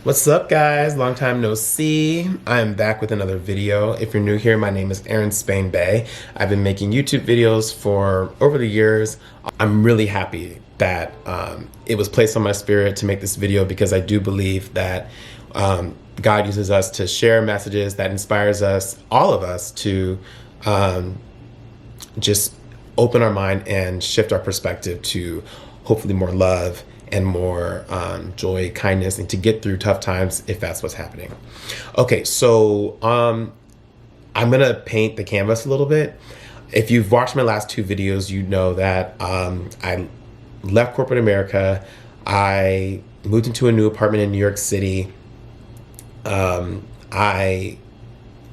What's up, guys? Long time no see. I'm back with another video. If you're new here, my name is Aaron Spain Bay. I've been making YouTube videos for over the years. I'm really happy that it was placed on my spirit to make this video because I do believe that God uses us to share messages that inspires us, all of us, to just open our mind and shift our perspective to hopefully more love and more joy, kindness, and to get through tough times if that's what's happening. Okay, so I'm gonna paint the canvas a little bit. If you've watched my last two videos, you know that I left corporate America. I moved into a new apartment in New York City. I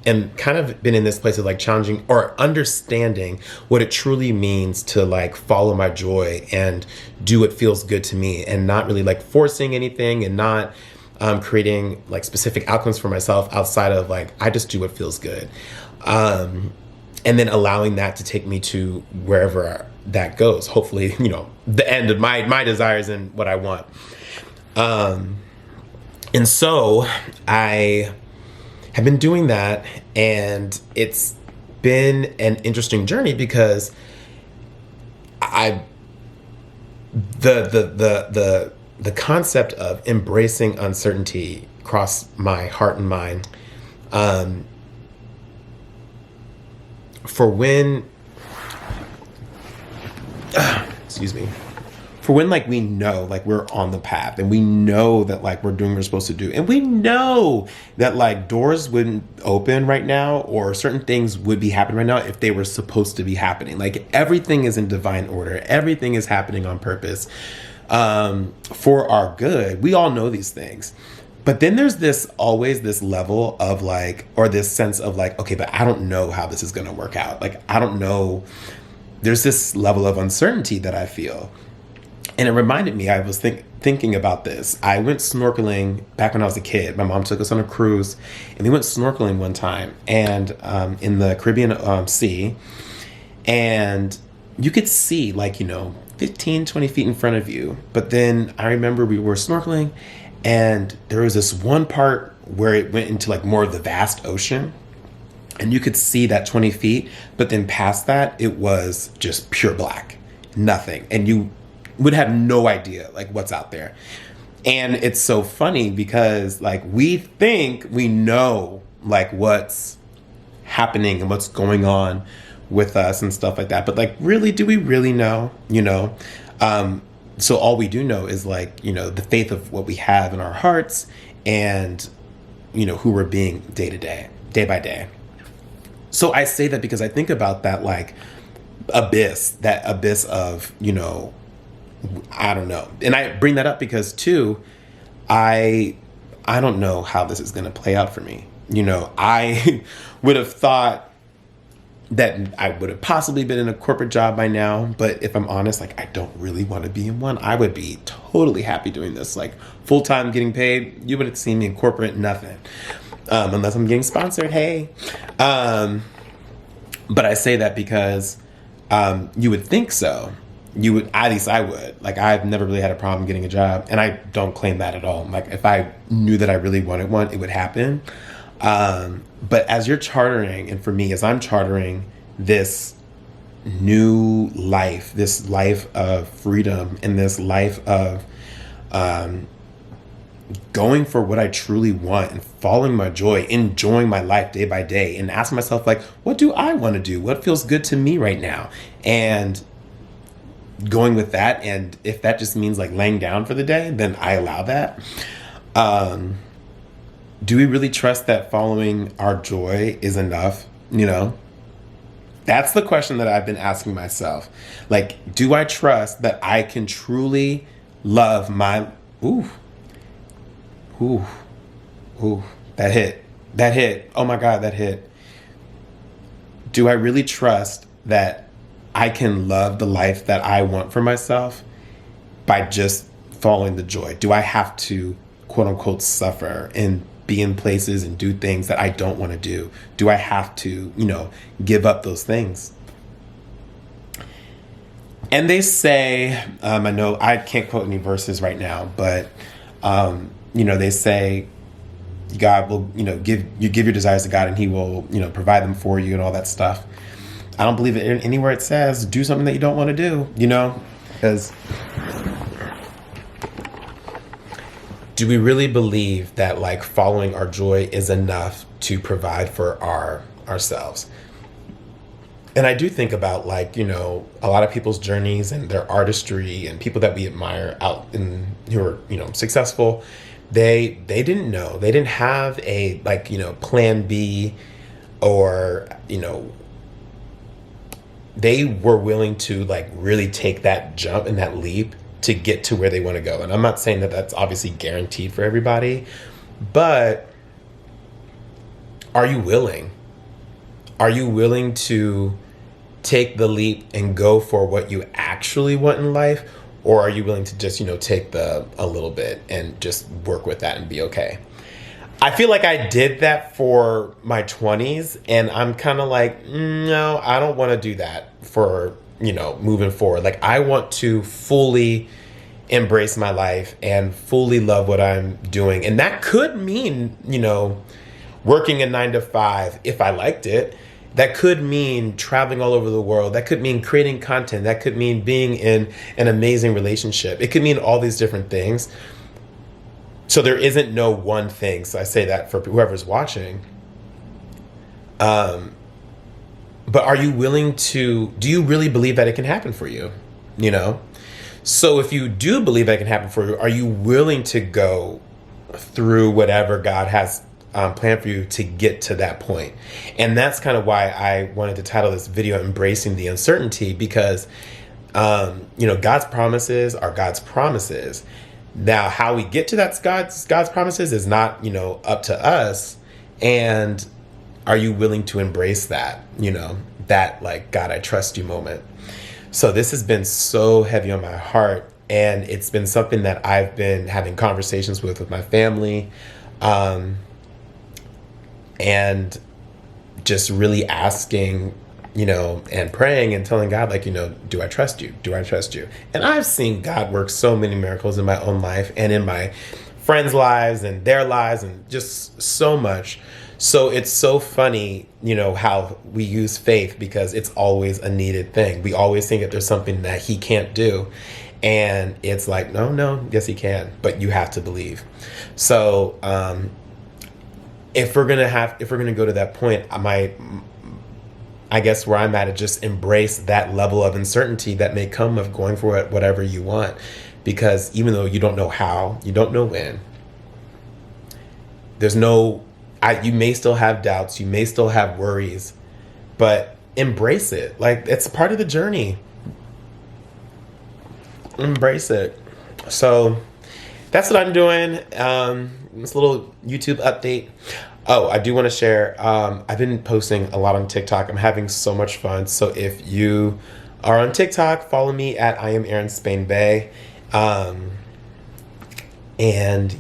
and kind of been in this place of like challenging or understanding what it truly means to like follow my joy and do what feels good to me, and not really like forcing anything, and not creating like specific outcomes for myself outside of like I just do what feels good, and then allowing that to take me to wherever that goes, hopefully, you know, the end of my desires and what I want. And so I have been doing that, and it's been an interesting journey because the concept of embracing uncertainty crossed my heart and mind. For when excuse me, for when like we know like we're on the path, and we know that like we're doing what we're supposed to do, and we know that like doors wouldn't open right now, or certain things would be happening right now if they were supposed to be happening. Like everything is in divine order, everything is happening on purpose, for our good. We all know these things. But then there's always this level of like, or this sense of like, okay, but I don't know how this is going to work out. Like, I don't know. There's this level of uncertainty that I feel. And it reminded me, I was thinking about this. I went snorkeling back when I was a kid. My mom took us on a cruise, and we went snorkeling one time, and in the Caribbean Sea. And you could see like, 15, 20 feet in front of you. But then I remember we were snorkeling, and there was this one part where it went into like more of the vast ocean. And you could see that 20 feet, but then past that, it was just pure black, nothing. And you would have no idea like what's out there. And it's so funny because like we think we know like what's happening and what's going on with us and stuff like that. But like, really, do we really know, So all we do know is like, the faith of what we have in our hearts, and, who we're being day to day, day by day. So I say that because I think about that like that abyss of, I don't know. And I bring that up because too, I don't know how this is going to play out for me. I would have thought that I would have possibly been in a corporate job by now. But if I'm honest, like I don't really want to be in one. I would be totally happy doing this, like full-time getting paid. You would have seen me in corporate, nothing. Unless I'm getting sponsored, hey. But I say that because you would think so. You would, at least I would. Like, I've never really had a problem getting a job, and I don't claim that at all. Like, if I knew that I really wanted one, it would happen. But as you're chartering, and for me, as I'm chartering this new life, this life of freedom, and this life of going for what I truly want and following my joy, enjoying my life day by day, and asking myself, like, what do I want to do? What feels good to me right now? And going with that. And if that just means like laying down for the day, then I allow that. Do we really trust that following our joy is enough? That's the question that I've been asking myself. Like, do I trust that I can truly love my, ooh, that hit. Oh my God, that hit. Do I really trust that I can love the life that I want for myself by just following the joy? Do I have to, quote unquote, suffer and be in places and do things that I don't want to do? Do I have to, give up those things? And they say, I know I can't quote any verses right now, but they say God will, give your desires to God and he will, provide them for you and all that stuff. I don't believe it anywhere it says do something that you don't want to do, because do we really believe that like following our joy is enough to provide for ourselves? And I do think about like, a lot of people's journeys and their artistry and people that we admire out in who are, successful. They didn't know. They didn't have a like, plan B, or, they were willing to like really take that jump and that leap to get to where they want to go. And I'm not saying that that's obviously guaranteed for everybody, but are you willing? Are you willing to take the leap and go for what you actually want in life? Or are you willing to just, take a little bit and just work with that and be okay? I feel like I did that for my 20s, and I'm kind of like, no, I don't want to do that for, moving forward. Like, I want to fully embrace my life and fully love what I'm doing. And that could mean, working a 9 to 5 if I liked it. That could mean traveling all over the world. That could mean creating content. That could mean being in an amazing relationship. It could mean all these different things. So there isn't no one thing. So I say that for whoever's watching. But are you willing to, do you really believe that it can happen for you? So if you do believe that it can happen for you, are you willing to go through whatever God has planned for you to get to that point? And that's kind of why I wanted to title this video Embracing the Uncertainty, because, God's promises are God's promises. Now, how we get to that God's promises is not, up to us. And are you willing to embrace that, that like, God, I trust you moment? So this has been so heavy on my heart. And it's been something that I've been having conversations with my family, and just really asking, and praying and telling God, like, do I trust you? Do I trust you? And I've seen God work so many miracles in my own life and in my friends' lives and their lives, and just so much. So it's so funny, how we use faith, because it's always a needed thing. We always think that there's something that he can't do. And it's like, no, yes, he can, but you have to believe. So, if we're gonna go to that point, I guess where I'm at is just embrace that level of uncertainty that may come of going for whatever you want, because even though you don't know how, you don't know when, you may still have doubts, you may still have worries, but embrace it. Like, it's part of the journey. Embrace it. So that's what I'm doing. This little YouTube update. Oh, I do want to share. I've been posting a lot on TikTok. I'm having so much fun. So if you are on TikTok, follow me at I am Aaron Spain Bay. And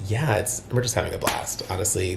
yeah, we're just having a blast, honestly.